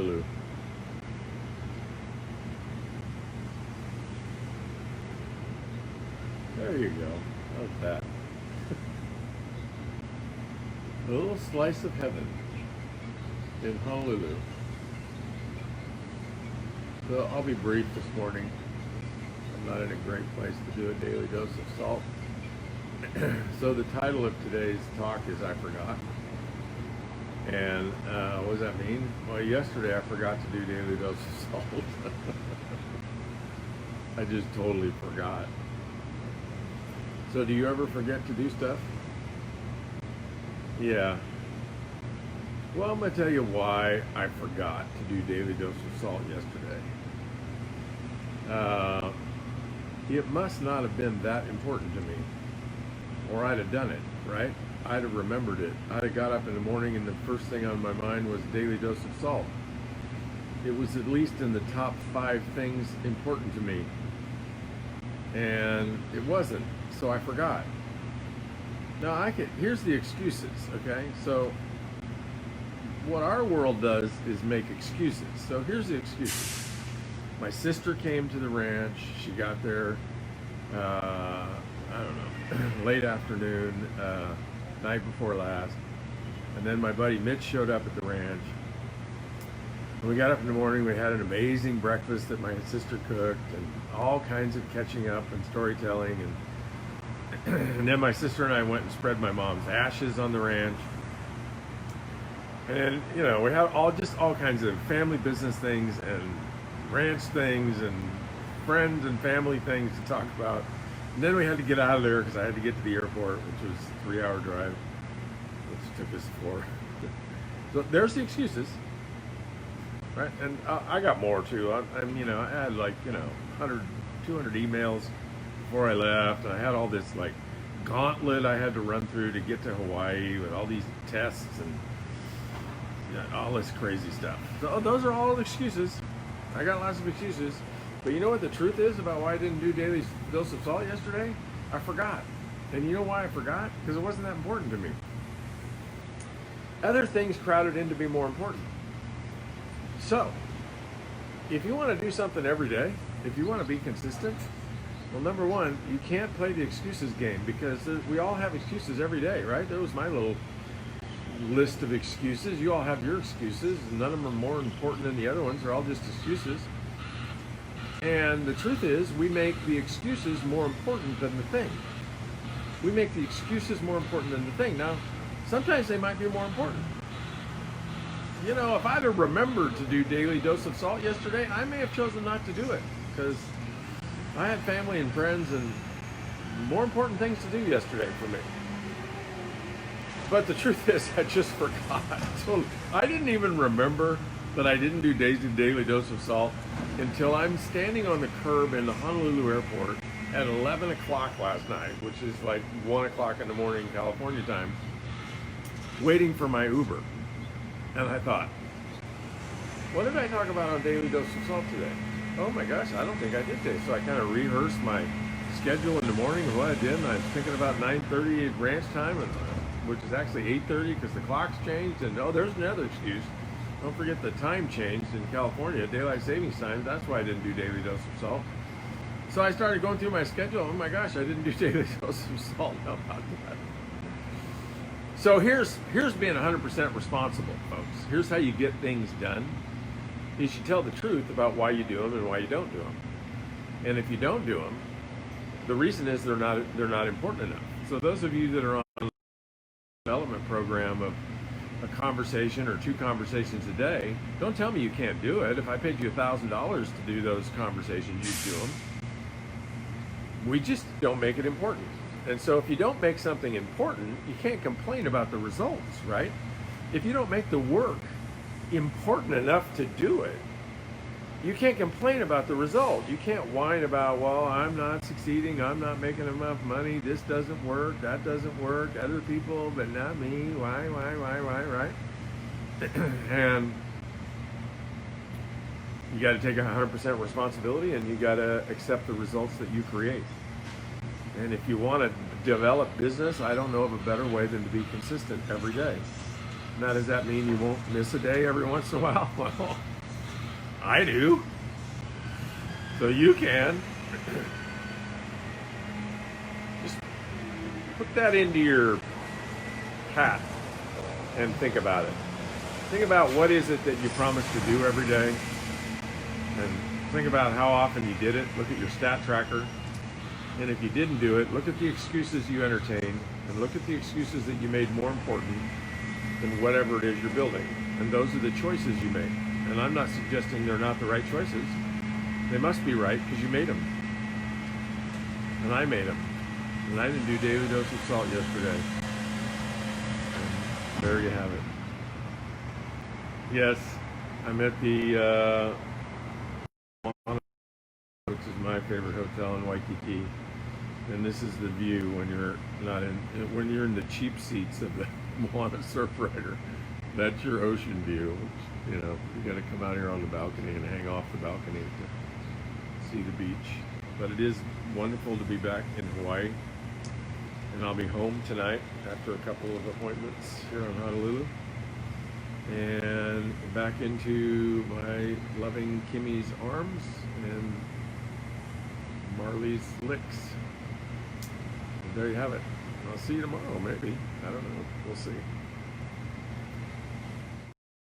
Honolulu. There you go. How's that? A little slice of heaven in Honolulu. So I'll be brief this morning. I'm not in a great place to do a daily dose of salt. So the title of today's talk is I Forgot. And what does that mean? Well, yesterday I forgot to do daily dose of salt. I just totally forgot. So do you ever forget to do stuff? Yeah. Well, I'm going to tell you why I forgot to do daily dose of salt yesterday. It must not have been that important to me, or I'd have done it, right? I'd have remembered it. I'd have got up in the morning and the first thing on my mind was daily dose of salt. It was at least in the top 5 things important to me. And it wasn't, so I forgot. Now here's the excuses, okay? So what our world does is make excuses. So here's the excuses. My sister came to the ranch. She got there, I don't know, late afternoon, night before last. And then my buddy Mitch showed up at the ranch. And we got up in the morning. We had an amazing breakfast that my sister cooked, and all kinds of catching up and storytelling. And then my sister and I went and spread my mom's ashes on the ranch. And you know, we had all kinds of family business things and ranch things and friends and family things to talk about. And then we had to get out of there because I had to get to the airport, which was a 3-hour drive, which took us 4. So there's the excuses, right? And I got more too. I had like 100, 200 emails before I left, and I had all this like gauntlet I had to run through to get to Hawaii with all these tests and all this crazy stuff. So those are all excuses. I got lots of excuses. But you know what the truth is about why I didn't do daily dose of salt yesterday? I forgot. And you know why I forgot? Because it wasn't that important to me. Other things crowded in to be more important. So, if you want to do something every day, if you want to be consistent, well, number one, you can't play the excuses game, because we all have excuses every day, right? That was my little list of excuses. You all have your excuses, and none of them are more important than the other ones. They're all just excuses. And the truth is, we make the excuses more important than the thing. We make the excuses more important than the thing. Now, sometimes they might be more important. You know, if I'd have remembered to do daily dose of salt yesterday, I may have chosen not to do it, because I had family and friends and more important things to do yesterday for me. But the truth is, I just forgot. So I didn't even remember that I didn't do daily dose of salt until I'm standing on the curb in the Honolulu airport at 11 o'clock last night, which is like 1 o'clock in the morning California time, waiting for my Uber. And I thought, what did I talk about on daily dose of salt today? Oh my gosh, I don't think I did today. So I kind of rehearsed my schedule in the morning of what I did, and I was thinking about 9:30 at ranch time, which is actually 8:30 because the clock's changed. And there's another excuse. Don't forget the time changed in California, daylight savings time. That's why I didn't do daily dose of salt. So I started going through my schedule. Oh my gosh, I didn't do daily dose of salt. How about that? So here's being 100% responsible, folks. Here's how you get things done. You should tell the truth about why you do them and why you don't do them. And if you don't do them, the reason is they're not important enough. So those of you that are on the development program of a conversation or 2 conversations a day, don't tell me you can't do it. If I paid you $1,000 to do those conversations, you'd do them. We just don't make it important. And so if you don't make something important, you can't complain about the results, right? If you don't make the work important enough to do it, you can't complain about the result. You can't whine about, well, I'm not succeeding, I'm not making enough money, this doesn't work, that doesn't work, other people, but not me, why, right? And you got to take 100% responsibility, and you got to accept the results that you create. And if you want to develop business, I don't know of a better way than to be consistent every day. Now, does that mean you won't miss a day every once in a while? Well, I do. So you can. Just put that into your path and think about it. Think about what is it that you promised to do every day, and think about how often you did it. Look at your stat tracker. And if you didn't do it, look at the excuses you entertained, and look at the excuses that you made more important than whatever it is you're building. And those are the choices you make. And I'm not suggesting they're not the right choices. They must be right because you made them. And I made them. And I didn't do daily dose of salt yesterday. And there you have it. Yes, I'm at the which is my favorite hotel in Waikiki. And this is the view when you're when you're in the cheap seats of the Moana Surfrider. That's your ocean view. You know, you got to come out here on the balcony and hang off the balcony to see the beach. But it is wonderful to be back in Hawaii. And I'll be home tonight after a couple of appointments here in Honolulu. And back into my loving Kimmy's arms and Marley's licks. And there you have it. I'll see you tomorrow, maybe. I don't know. We'll see.